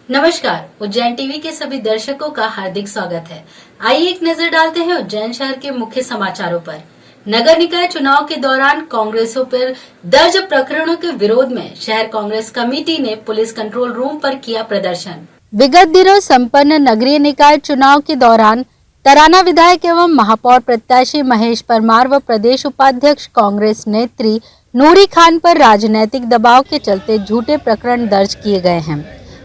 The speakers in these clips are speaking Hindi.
नमस्कार, उज्जैन टीवी के सभी दर्शकों का हार्दिक स्वागत है। आइए एक नजर डालते हैं उज्जैन शहर के मुख्य समाचारों पर। नगर निकाय चुनाव के दौरान कांग्रेसों पर दर्ज प्रकरणों के विरोध में शहर कांग्रेस कमेटी ने पुलिस कंट्रोल रूम पर किया प्रदर्शन। विगत दिनों संपन्न नगरीय निकाय चुनाव के दौरान तराना विधायक एवं महापौर प्रत्याशी महेश परमार व प्रदेश उपाध्यक्ष कांग्रेस नेत्री नूरी खान पर राजनीतिक दबाव के चलते झूठे प्रकरण दर्ज किए गए हैं।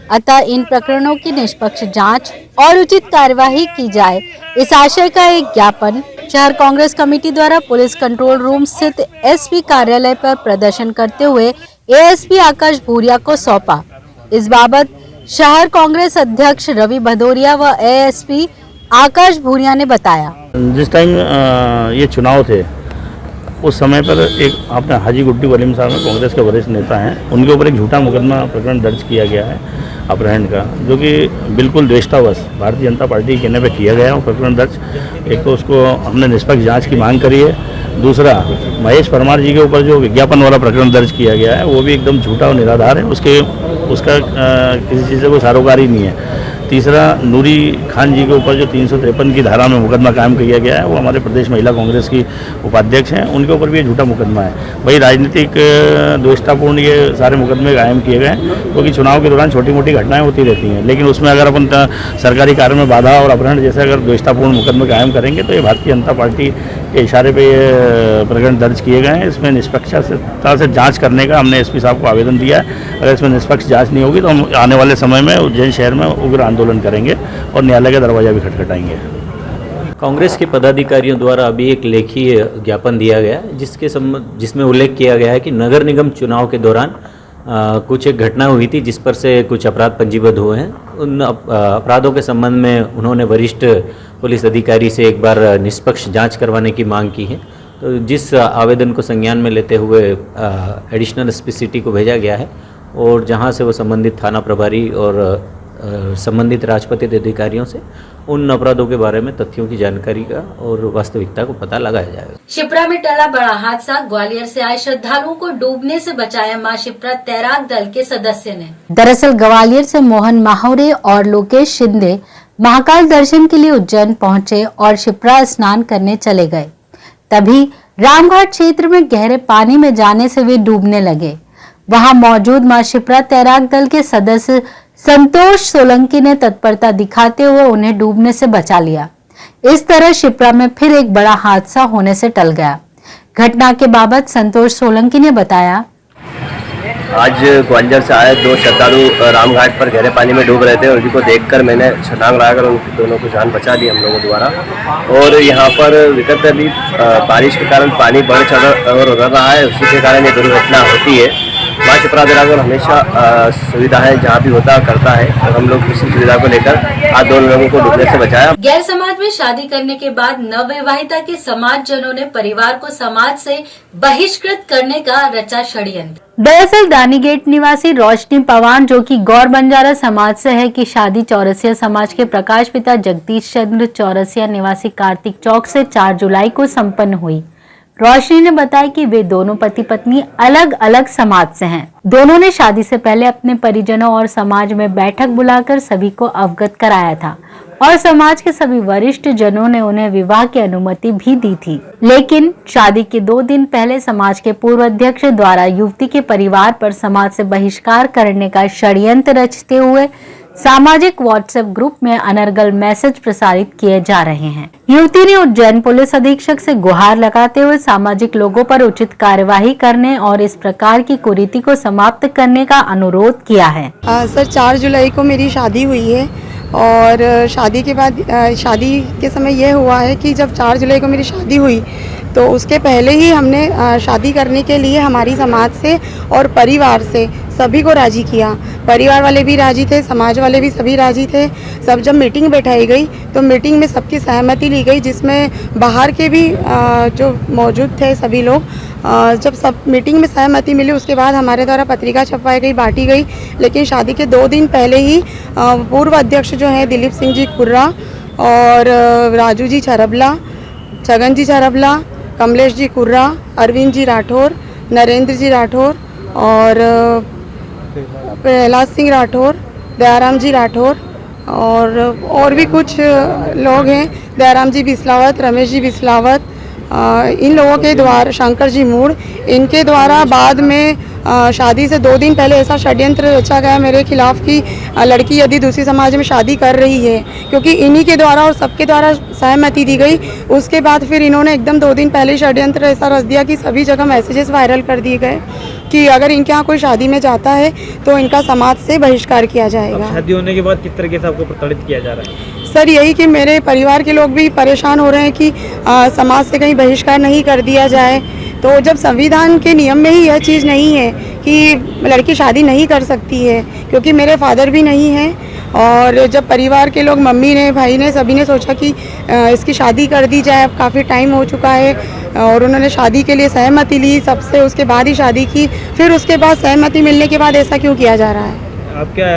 अतः इन प्रकरणों की निष्पक्ष जांच और उचित कार्यवाही की जाए, इस आशय का एक ज्ञापन शहर कांग्रेस कमेटी द्वारा पुलिस कंट्रोल रूम स्थित एसपी कार्यालय पर प्रदर्शन करते हुए एएसपी आकाश भूरिया को सौंपा। इस बाबत शहर कांग्रेस अध्यक्ष रवि भदौरिया व एएसपी आकाश भूरिया ने बताया। जिस टाइम ये चुनाव थे उस समय पर एक आपने हाजी गुड्डी वलीम साहब कांग्रेस के वरिष्ठ नेता हैं, उनके ऊपर एक झूठा मुकदमा प्रकरण दर्ज किया गया है अपहरण का, जो कि बिल्कुल द्वेषतावश भारतीय जनता पार्टी के कहने पे किया गया है। वो प्रकरण दर्ज एक तो उसको हमने निष्पक्ष जांच की मांग करी है। दूसरा, महेश परमार जी के ऊपर जो विज्ञापन वाला प्रकरण दर्ज किया गया है वो भी एकदम झूठा और निराधार है, उसका किसी चीज़ से कोई सरोकार ही नहीं है। तीसरा, नूरी खान जी के ऊपर जो 353 की धारा में मुकदमा कायम किया गया है, वो हमारे प्रदेश महिला कांग्रेस की उपाध्यक्ष हैं, उनके ऊपर भी ये झूठा मुकदमा है। वही राजनीतिक द्वेषतापूर्ण ये सारे मुकदमे कायम किए गए हैं, क्योंकि चुनाव के दौरान छोटी मोटी घटनाएं होती रहती हैं, लेकिन उसमें अगर अपन सरकारी कार्य में बाधा और अपहरण जैसे अगर द्वेषतापूर्ण मुकदमे कायम करेंगे तो ये भारतीय जनता पार्टी के इशारे पे ये प्रकरण दर्ज किए गए हैं। इसमें निष्पक्षता से जांच करने का हमने एसपी साहब को आवेदन दिया है। अगर इसमें निष्पक्ष जांच नहीं होगी तो हम आने वाले समय में उज्जैन शहर में उग्र आंदोलन करेंगे और न्यायालय का दरवाजा भी खटखटाएंगे। कांग्रेस के पदाधिकारियों द्वारा अभी एक लेखीय ज्ञापन दिया गया जिसमें उल्लेख किया गया है कि नगर निगम चुनाव के दौरान कुछ एक घटना हुई थी जिस पर से कुछ अपराध पंजीबद्ध हुए हैं। उन अपराधों के संबंध में उन्होंने वरिष्ठ पुलिस अधिकारी से एक बार निष्पक्ष जांच करवाने की मांग की है। तो जिस आवेदन को संज्ञान में लेते हुए एडिशनल एसपी सिटी को भेजा गया है और जहां से वो संबंधित थाना प्रभारी और संबंधित राजपत्रित अधिकारियों से उन अपराधों के बारे में तथ्यों की जानकारी का और वास्तविकता को पता लगाया जाएगा। शिप्रा में टला बड़ा हादसा, ग्वालियर से आए श्रद्धालुओं को डूबने से बचाया मां शिप्रा तैराक दल के सदस्य ने। दरअसल ग्वालियर से मोहन माहौरे और लोकेश शिंदे महाकाल दर्शन के लिए उज्जैन पहुंचे और शिप्रा स्नान करने चले गए। तभी रामघाट क्षेत्र में गहरे पानी में जाने से वे डूबने लगे। वहां मौजूद मां शिप्रा तैराक दल के सदस्य संतोष सोलंकी ने तत्परता दिखाते हुए उन्हें डूबने से बचा लिया। इस तरह शिप्रा में फिर एक बड़ा हादसा होने से टल गया। घटना के बाबत संतोष सोलंकी ने बताया, आज ग्वालियर से आए दो श्रद्धालु रामघाट पर गहरे पानी में डूब रहे थे और उनको देखकर मैंने छलांग लगाकर उन दोनों को जान बचा ली हम लोगों द्वारा। और यहाँ पर विकट अभी बारिश के कारण पानी बढ़ चढ़ और उतर रहा है, उसी के कारण ये दुर्घटना होती है। मां शिप्रा तैराक हमेशा सुविधाएं जहाँ भी होता करता है और हम लोग इसी सुविधा को लेकर आज दोनों लोगों को डूबने से बचाया। गैर समाज में शादी करने के बाद नवविवाहिता के समाज जनों ने परिवार को समाज से बहिष्कृत करने का रचा षड्यंत्र। दरअसल दानीगेट निवासी रोशनी पवान, जो कि गौर बंजारा समाज से है, की शादी चौरसिया समाज के प्रकाश पिता जगदीश चंद्र चौरसिया निवासी कार्तिक चौक से 4 जुलाई को संपन्न हुई। रोशनी ने बताया कि वे दोनों पति पत्नी अलग अलग समाज से हैं। दोनों ने शादी से पहले अपने परिजनों और समाज में बैठक बुलाकर सभी को अवगत कराया था और समाज के सभी वरिष्ठ जनों ने उन्हें विवाह की अनुमति भी दी थी। लेकिन शादी के 2 दिन पहले समाज के पूर्व अध्यक्ष द्वारा युवती के परिवार पर समाज से बहिष्कार करने का षड्यंत्र रचते हुए सामाजिक व्हाट्सएप ग्रुप में अनर्गल मैसेज प्रसारित किए जा रहे हैं। युवती ने उज्जैन पुलिस अधीक्षक से गुहार लगाते हुए सामाजिक लोगों पर उचित कार्यवाही करने और इस प्रकार की कुरीति को समाप्त करने का अनुरोध किया है। सर 4 जुलाई को मेरी शादी हुई है और शादी के बाद शादी के समय यह हुआ है कि जब 4 जुलाई को मेरी शादी हुई तो उसके पहले ही हमने शादी करने के लिए हमारी समाज से और परिवार से सभी को राजी किया। परिवार वाले भी राजी थे, समाज वाले भी सभी राजी थे। सब जब मीटिंग बैठाई गई तो मीटिंग में सबकी सहमति ली गई, जिसमें बाहर के भी जो मौजूद थे सभी लोग। जब सब मीटिंग में सहमति मिली उसके बाद हमारे द्वारा पत्रिका छपवाई गई, बांटी गई। लेकिन शादी के 2 दिन पहले ही पूर्व अध्यक्ष जो हैं दिलीप सिंह जी खुर्रा और राजू जी छरबला, छगन जी छरबला, कमलेश जी कुर्रा, अरविंद जी राठौर, नरेंद्र जी राठौर और प्रहलाद सिंह राठौर, दयाराम जी राठौर और भी कुछ लोग हैं, दयाराम जी बिस्लावत, रमेश जी बिस्लावत, इन लोगों के द्वारा, शंकर जी मूड़, इनके द्वारा बाद में शादी से 2 दिन पहले ऐसा षड्यंत्र रचा गया मेरे खिलाफ कि लड़की यदि दूसरी समाज में शादी कर रही है, क्योंकि इन्हीं के द्वारा और सबके द्वारा सहमति दी गई। उसके बाद फिर इन्होंने एकदम 2 दिन पहले षड्यंत्र ऐसा रच दिया कि सभी जगह मैसेजेस वायरल कर दिए गए कि अगर इनके यहाँ कोई शादी में जाता है तो इनका समाज से बहिष्कार किया जाएगा। शादी होने के बाद किस तरीके से आपको प्रताड़ित किया जा रहा है? सर यही कि मेरे परिवार के लोग भी परेशान हो रहे हैं कि समाज से कहीं बहिष्कार नहीं कर दिया जाए। तो जब संविधान के नियम में ही यह चीज़ नहीं है कि लड़की शादी नहीं कर सकती है, क्योंकि मेरे फादर भी नहीं हैं, और जब परिवार के लोग, मम्मी ने, भाई ने, सभी ने सोचा कि इसकी शादी कर दी जाए, अब काफ़ी टाइम हो चुका है, और उन्होंने शादी के लिए सहमति ली सबसे, उसके बाद ही शादी की। फिर उसके बाद सहमति मिलने के बाद ऐसा क्यों किया जा रहा है? आप क्या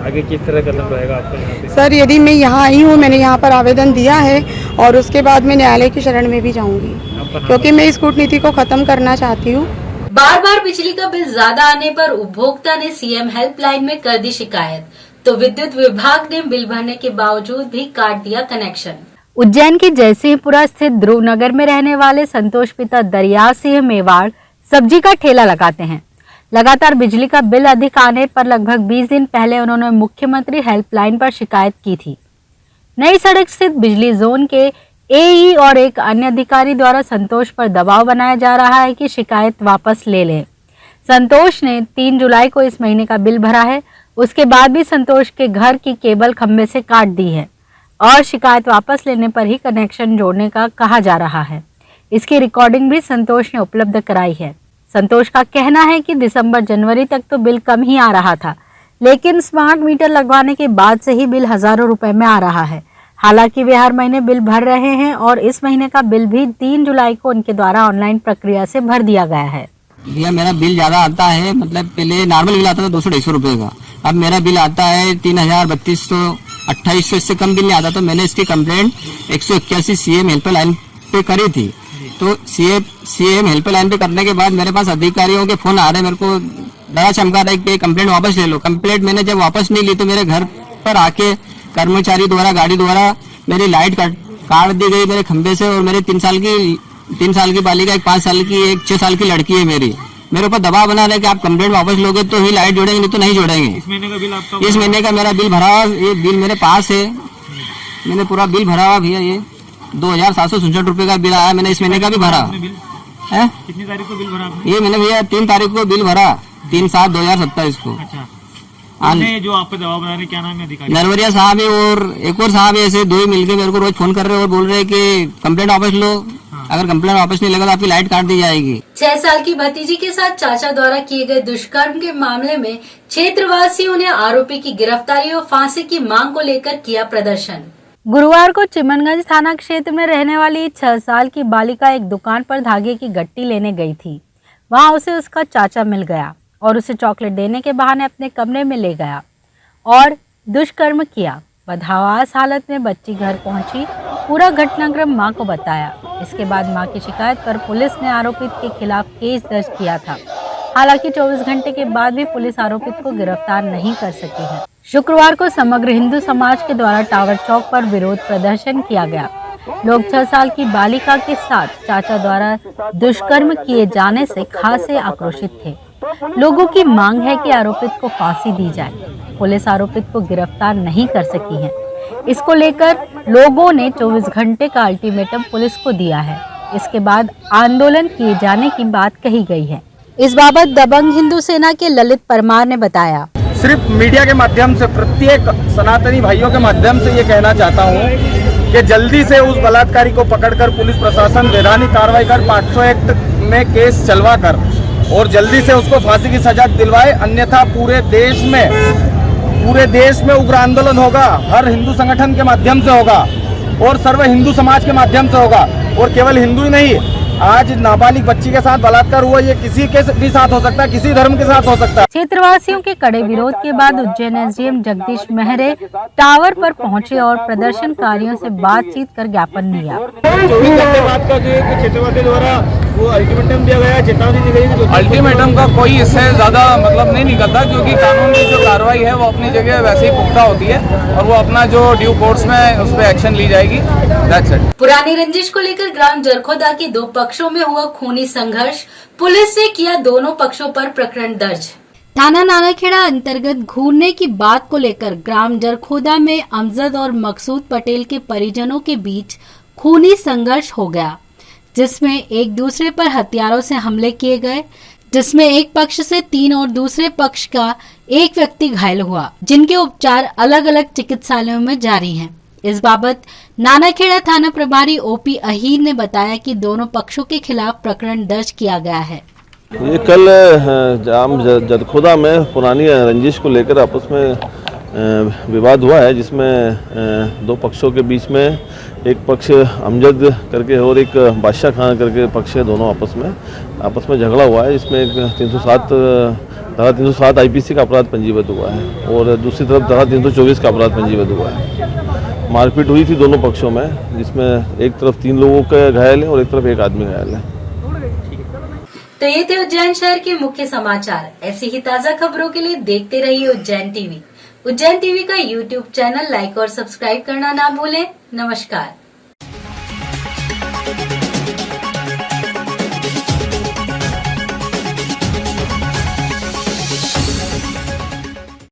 आगे किस तरह कदम रहेगा आपका यहाँ पे? सर यदि मैं यहाँ आई हूँ, मैंने यहाँ पर आवेदन दिया है और उसके बाद मैं न्यायालय की शरण में भी जाऊँगी, क्योंकि मैं इस कूटनीति को खत्म करना चाहती हूँ। बार बार बिजली का बिल ज्यादा आने पर उपभोक्ता ने सीएम हेल्पलाइन में कर दी शिकायत, तो विद्युत विभाग ने बिल भरने के बावजूद भी काट दिया कनेक्शन। उज्जैन की जयसिंहपुरा स्थित ध्रुव नगर में रहने वाले संतोष पिता दरिया सिंह मेवाड़ सब्जी का ठेला लगाते हैं। लगातार बिजली का बिल अधिक आने पर लगभग 20 दिन पहले उन्होंने मुख्यमंत्री हेल्पलाइन पर शिकायत की थी। नई सड़क स्थित बिजली जोन के एई और एक अन्य अधिकारी द्वारा संतोष पर दबाव बनाया जा रहा है कि शिकायत वापस ले लें। संतोष ने 3 जुलाई को इस महीने का बिल भरा है, उसके बाद भी संतोष के घर की केबल खंभे से काट दी है और शिकायत वापस लेने पर ही कनेक्शन जोड़ने का कहा जा रहा है। इसकी रिकॉर्डिंग भी संतोष ने उपलब्ध कराई है। संतोष का कहना है कि दिसंबर जनवरी तक तो बिल कम ही आ रहा था, लेकिन स्मार्ट मीटर लगवाने के बाद से ही बिल हजारों रुपए में आ रहा है। हालांकि वे हर महीने बिल भर रहे हैं और इस महीने का बिल भी 3 जुलाई को उनके द्वारा ऑनलाइन प्रक्रिया से भर दिया गया है। भैया मेरा बिल ज्यादा आता है, मतलब पहले नॉर्मल बिल आता था 200-250 रुपए का, अब मेरा बिल आता है 3000-3200-2800, इससे कम बिल नहीं आता। तो मैंने इसकी कंप्लेंट 181 सीएम हेल्पलाइन पे करी थी। तो सीएम हेल्पलाइन पे करने के बाद मेरे पास अधिकारियों के फोन आ रहे, मेरे को डरा चमका रहा है कि कंप्लेंट वापस ले लो। कंप्लेंट मैंने जब वापस नहीं ली तो मेरे घर पर आके कर्मचारी द्वारा, गाड़ी द्वारा मेरी लाइट काट दी गई मेरे खंभे से, और मेरे 3 साल की बालिका, एक 5 साल की, एक 6 साल की लड़की है मेरे ऊपर दबाव बना रहे कि आप कंप्लेंट वापस लोगे तो ही लाइट जोड़ेंगे, नहीं तो नहीं जोड़ेंगे। इस महीने का बिल आपका? इस महीने का मेरा बिल भरा हुआ, ये बिल मेरे पास है, मैंने पूरा बिल भरा हुआ भैया। ये 2767 रुपए का बिल आया, मैंने इस महीने का भी भरा है। कितनी तारीख को बिल भरा आपने? ये मैंने भैया 3 तारीख को बिल भरा, 3/7/2027 को। अच्छा, जो आप पे दबाव बना रहे, क्या नाम है अधिकारी? नरवरिया साहब है और एक और साहब है, ऐसे 2 ही मिलके मेरे को रोज फोन कर रहे हैं और बोल रहे हैं कि कंप्लेंट वापस लो, अगर कंप्लेंट वापस नहीं लगा तो आपकी लाइट काट दी जाएगी। 6 साल की भतीजी के साथ चाचा द्वारा किए गए दुष्कर्म के मामले में क्षेत्रवासियों ने आरोपी की गिरफ्तारी और फांसी की मांग को लेकर किया प्रदर्शन। गुरुवार को चिमनगंज थाना क्षेत्र में रहने वाली 6 साल की बालिका एक दुकान पर धागे की गट्टी लेने गई थी। वहां उसे उसका चाचा मिल गया और उसे चॉकलेट देने के बहाने अपने कमरे में ले गया और दुष्कर्म किया। बदहवास हालत में बच्ची घर पहुंची, पूरा घटनाक्रम मां को बताया। इसके बाद मां की शिकायत पर पुलिस ने आरोपित के खिलाफ केस दर्ज किया था। हालांकि 24 घंटे के बाद भी पुलिस आरोपित को गिरफ्तार नहीं कर सकी है। शुक्रवार को समग्र हिंदू समाज के द्वारा टावर चौक पर विरोध प्रदर्शन किया गया। लोग 6 साल की बालिका के साथ चाचा द्वारा दुष्कर्म किए जाने से खासे आक्रोशित थे। लोगों की मांग है कि आरोपित को फांसी दी जाए। पुलिस आरोपित को गिरफ्तार नहीं कर सकी है। इसको लेकर लोगों ने 24 घंटे का अल्टीमेटम पुलिस को दिया है। इसके बाद आंदोलन किए जाने की बात कही गई है। इस बाबत दबंग हिंदू सेना के ललित परमार ने बताया। सिर्फ मीडिया के माध्यम से, प्रत्येक सनातनी भाइयों के माध्यम से ये कहना चाहता हूँ कि जल्दी से उस बलात्कारी को पकड़कर पुलिस प्रशासन वैधानिक कार्रवाई कर 500 एक्ट में केस चलवा कर और जल्दी से उसको फांसी की सजा दिलवाए, अन्यथा पूरे देश में उग्र आंदोलन होगा। हर हिंदू संगठन के माध्यम से होगा और सर्व हिंदू समाज के माध्यम से होगा, और केवल हिंदू ही नहीं, आज नाबालिग बच्ची के साथ बलात्कार हुआ, ये किसी के भी साथ हो सकता है, किसी धर्म के साथ हो सकता है। क्षेत्रवासियों के कड़े विरोध के बाद उज्जैन एसडीएम जगदीश मेहरे टावर पर पहुंचे और प्रदर्शनकारियों से बातचीत कर ज्ञापन दिया। 24 घंटे बाद का जो एक क्षेत्रवासियों द्वारा वो अल्टीमेटम दिया गया, चेतावनी दी गई। अल्टीमेटम का कोई इससे ज्यादा मतलब नहीं निकलता, क्योंकि कानून की जो कार्रवाई है वो अपनी जगह वैसे ही पुख्ता होती है और वो अपना जो ड्यू कोर्ट्स में उस पर एक्शन ली जाएगी। That's it. पुरानी रंजिश को लेकर ग्राम जरखोदा के दो पक्षों में हुआ खूनी संघर्ष, पुलिस ने किया दोनों पक्षों पर प्रकरण दर्ज। थाना नानाखेड़ा अंतर्गत घूरने की बात को लेकर ग्राम जरखोदा में अमजद और मकसूद पटेल के परिजनों के बीच खूनी संघर्ष हो गया, जिसमें एक दूसरे पर हथियारों से हमले किए गए, जिसमें एक पक्ष से 3 और दूसरे पक्ष का एक व्यक्ति घायल हुआ, जिनके उपचार अलग अलग चिकित्सालयों में जारी हैं। इस बाबत नानाखेड़ा थाना प्रभारी ओपी अहीर ने बताया कि दोनों पक्षों के खिलाफ प्रकरण दर्ज किया गया है। ये कल जाम जरखोदा में पुरानी रंजिश को लेकर आपस में विवाद हुआ है, जिसमें दो पक्षों के बीच में एक पक्ष अमजद करके और एक बादशाह खान करके पक्ष है, दोनों आपस में झगड़ा हुआ है, जिसमें एक 307 आईपीसी का अपराध पंजीबद्ध हुआ है और दूसरी तरफ धारा 324 का अपराध पंजीबद्ध हुआ है। मारपीट हुई थी दोनों पक्षों में, जिसमें एक तरफ 3 लोगों के घायल है और एक तरफ एक आदमी घायल है। तो ये थे उज्जैन शहर के मुख्य समाचार। ऐसी ही ताज़ा खबरों के लिए देखते रहिए उज्जैन टीवी। उज्जैन टीवी का यूट्यूब चैनल लाइक और सब्सक्राइब करना ना भूलें। नमस्कार।